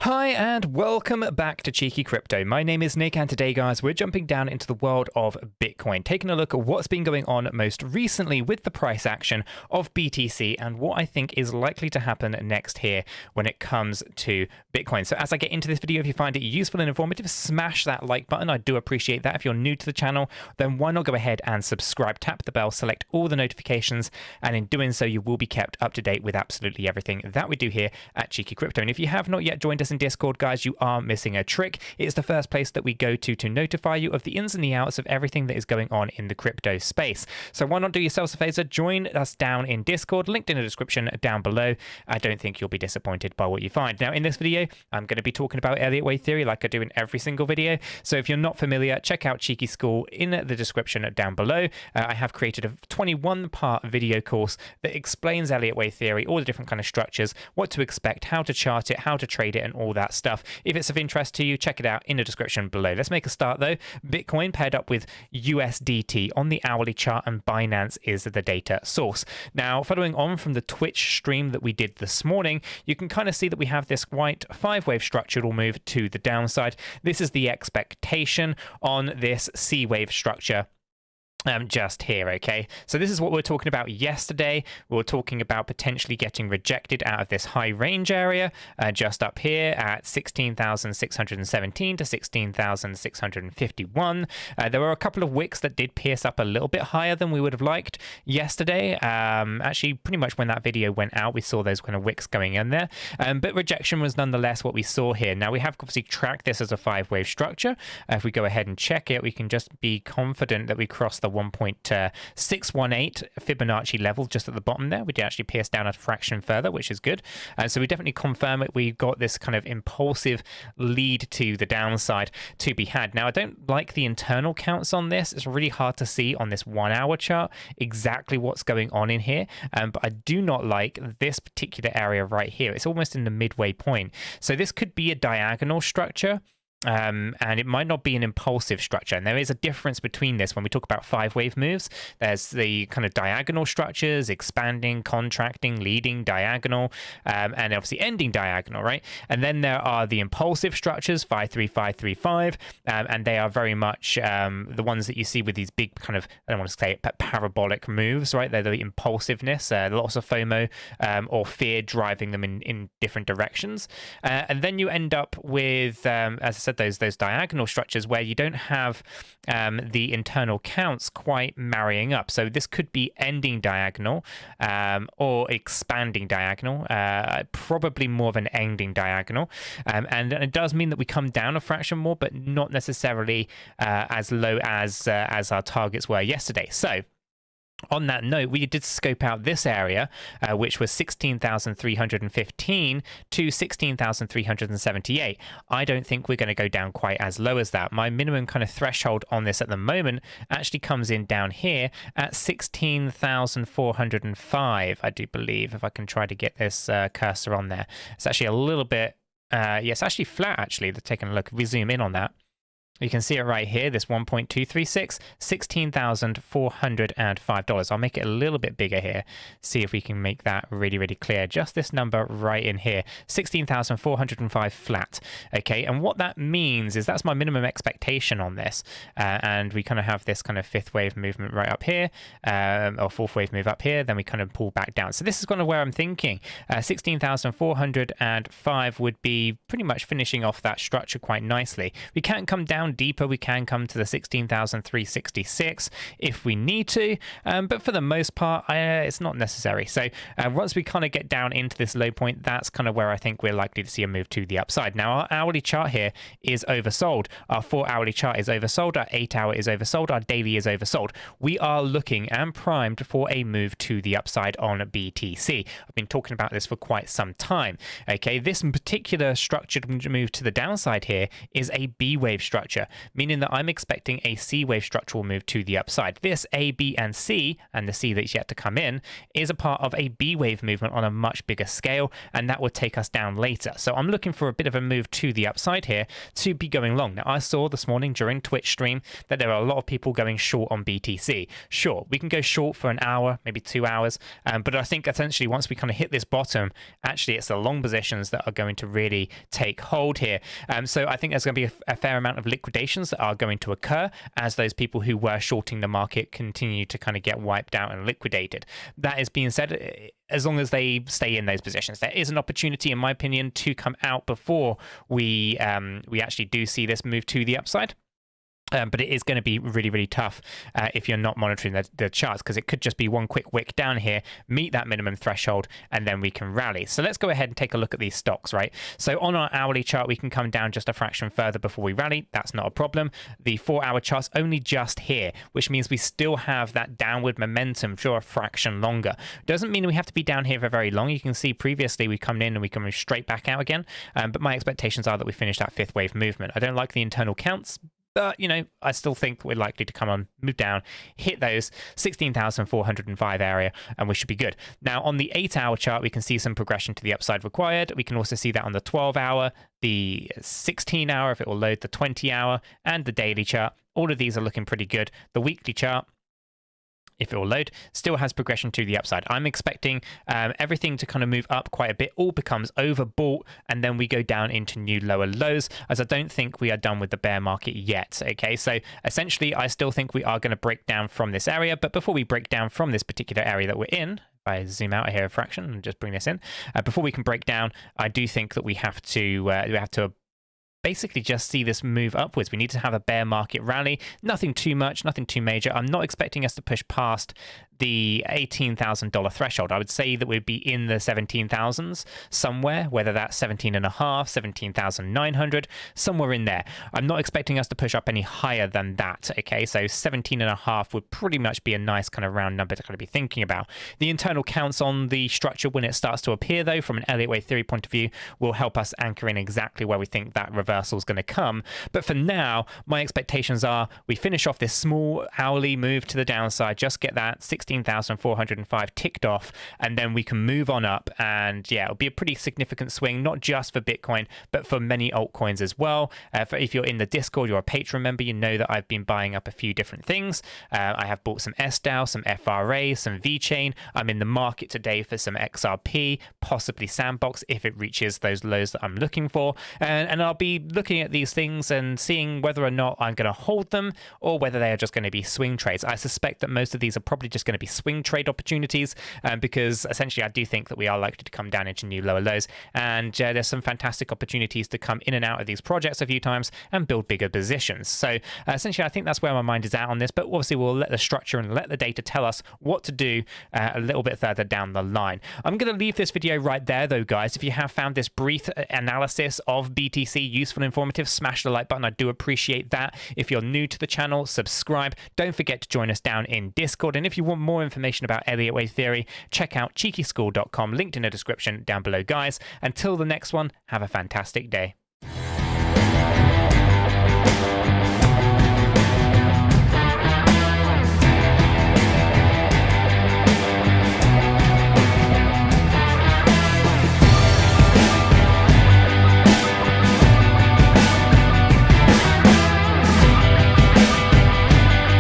Hi and welcome back to Cheeky Crypto. My name is Nick and today guys we're jumping down into the world of Bitcoin, taking a look at what's been going on most recently with the price action of BTC and what I think is likely to happen next here when it comes to Bitcoin. So as I get into this video, if you find it useful and informative, smash that like button. I do appreciate that. If you're new to the channel, then why not go ahead and subscribe, tap the bell, select all the notifications, and in doing so you will be kept up to date with absolutely everything that we do here at Cheeky Crypto. And if you have not yet joined us in Discord, guys, you are missing a trick. It's the first place that we go to notify you of the ins and the outs of everything that is going on in the crypto space. So why not do yourselves a favor, join us down in Discord, linked in the description down below. I don't think you'll be disappointed by what you find. Now in this video, I'm going to be talking about Elliott Wave theory like I do in every single video. So if you're not familiar, check out Cheeky School in the description down below. I have created a 21-part video course that explains Elliott Wave theory, all the different kind of structures, what to expect, how to chart it, how to trade it, and all that stuff. If it's of interest to you, check it out in the description below. Let's make a start though. Bitcoin paired up with USDT on the hourly chart, and Binance is the data source. Now, following on from the Twitch stream that we did this morning, you can kind of see that we have this white five-wave structure that will move to the downside. This is the expectation on this C-wave structure. Just here, okay? So this is what we were talking about yesterday. We were talking about potentially getting rejected out of this high range area, just up here at 16,617 to 16,651. There were a couple of wicks that did pierce up a little bit higher than we would have liked yesterday. Actually, pretty much when that video went out, we saw those kind of wicks going in there. But rejection was nonetheless what we saw here. Now, we have obviously tracked this as a five-wave structure. If we go ahead and check it, we can just be confident that we crossed the 1.618 Fibonacci level just at the bottom there. We did actually pierce down a fraction further, which is good. So we definitely confirm that we got this kind of impulsive lead to the downside to be had. Now, I don't like the internal counts on this. It's really hard to see on this 1 hour chart exactly what's going on in here. But I do not like this particular area right here. It's almost in the midway point. So this could be a diagonal structure. And it might not be an impulsive structure. And there is a difference between this when we talk about five-wave moves. There's the kind of diagonal structures, expanding, contracting, leading, diagonal, and obviously ending diagonal, right? And then there are the impulsive structures, 5-3-5-3-5, and they are very much the ones that you see with these big kind of, I don't want to say it, but parabolic moves, right? They're the impulsiveness, lots of FOMO or fear driving them in different directions. And then you end up with, as I said, those diagonal structures where you don't have the internal counts quite marrying up. So this could be ending diagonal or expanding diagonal, probably more of an ending diagonal. And it does mean that we come down a fraction more, but not necessarily as low as our targets were yesterday. So on that note, we did scope out this area, which was 16,315 to 16,378. I don't think we're going to go down quite as low as that. My minimum kind of threshold on this at the moment actually comes in down here at 16,405, I do believe, if I can try to get this cursor on there. It's actually a little bit, it's actually flat, actually. Taking a look, if we zoom in on that, you can see it right here, this 1.236, $16,405. I'll make it a little bit bigger here, see if we can make that really, really clear. Just this number right in here, 16,405 flat. Okay, and what that means is that's my minimum expectation on this. And we kind of have this kind of fifth wave movement right up here, or fourth wave move up here, then we kind of pull back down. So this is kind of where I'm thinking. 16,405 would be pretty much finishing off that structure quite nicely. We can't come down deeper. We can come to the 16,366 if we need to, but for the most part it's not necessary. So once we kind of get down into this low point, that's kind of where I think we're likely to see a move to the upside. Now our hourly chart here is oversold, our 4 hourly chart is oversold, our 8 hour is oversold, our daily is oversold. We are looking and primed for a move to the upside on BTC. I've been talking about this for quite some time. Okay, this particular structured move to the downside here is a B wave structure. structure, meaning that I'm expecting a C wave structure will move to the upside. This A, B, and C, and the C that's yet to come in, is a part of a B wave movement on a much bigger scale, and that would take us down later. So I'm looking for a bit of a move to the upside here to be going long. Now, I saw this morning during Twitch stream that there are a lot of people going short on BTC. Sure, we can go short for an hour, maybe 2 hours, but I think essentially once we kind of hit this bottom, actually it's the long positions that are going to really take hold here. So I think there's going to be a fair amount of liquidations that are going to occur as those people who were shorting the market continue to kind of get wiped out and liquidated. That is being said, as long as they stay in those positions, there is an opportunity, in my opinion, to come out before we actually do see this move to the upside. But it is going to be really, really tough if you're not monitoring the charts, because it could just be one quick wick down here, meet that minimum threshold, and then we can rally. So let's go ahead and take a look at these stocks, right? So on our hourly chart, we can come down just a fraction further before we rally. That's not a problem. The 4-hour chart's only just here, which means we still have that downward momentum for a fraction longer. Doesn't mean we have to be down here for very long. You can see previously we come in and we can move straight back out again. But my expectations are that we finish that 5th wave movement. I don't like the internal counts, but, you know, I still think we're likely to come on, move down, hit those 16,405 area, and we should be good. Now, on the 8-hour chart, we can see some progression to the upside required. We can also see that on the 12-hour, the 16-hour, if it will load, the 20-hour, and the daily chart. All of these are looking pretty good. The weekly chart, if it will load, still has progression to the upside. I'm expecting everything to kind of move up quite a bit, all becomes overbought, and then we go down into new lower lows, as I don't think we are done with the bear market yet. Okay, so essentially I still think we are going to break down from this area, but before we break down from this particular area that we're in, if I zoom out here a fraction and just bring this in, before we can break down, I do think that we have to basically just see this move upwards. We need to have a bear market rally. Nothing too much, nothing too major. I'm not expecting us to push past the $18,000 threshold. I would say that we'd be in the 17,000s somewhere, whether that's 17.5, 17,900, somewhere in there. I'm not expecting us to push up any higher than that. Okay, so 17.5 would pretty much be a nice kind of round number to kind of be thinking about. The internal counts on the structure when it starts to appear, though, from an Elliott wave theory point of view, will help us anchor in exactly where we think that reversal is going to come. But for now, my expectations are we finish off this small hourly move to the downside, just get that 16,405 ticked off, and then we can move on up. And yeah, it'll be a pretty significant swing, not just for Bitcoin, but for many altcoins as well. If you're in the Discord, you're a patron member, you know that I've been buying up a few different things. I have bought some 𝗕𝗓, some FRA, some VeChain. I'm in the market today for some XRP, possibly Sandbox if it reaches those lows that I'm looking for. And I'll be looking at these things and seeing whether or not I'm going to hold them or whether they are just going to be swing trades. I suspect that most of these are probably just going to be swing trade opportunities because essentially I do think that we are likely to come down into new lower lows, and there's some fantastic opportunities to come in and out of these projects a few times and build bigger positions. So essentially I think that's where my mind is at on this, but obviously we'll let the structure and let the data tell us what to do a little bit further down the line. I'm going to leave this video right there though, guys. If you have found this brief analysis of BTC useful, informative, smash the like button. I do appreciate that. If you're new to the channel, subscribe. Don't forget to join us down in Discord, and if you want more information about Elliott wave theory, check out 𝗕𝗘𝗪𝗠𝗠𝗏𝗏𝗏𝗏𝗏𝗏, linked in the description down below, guys. Until the next one, have a fantastic day.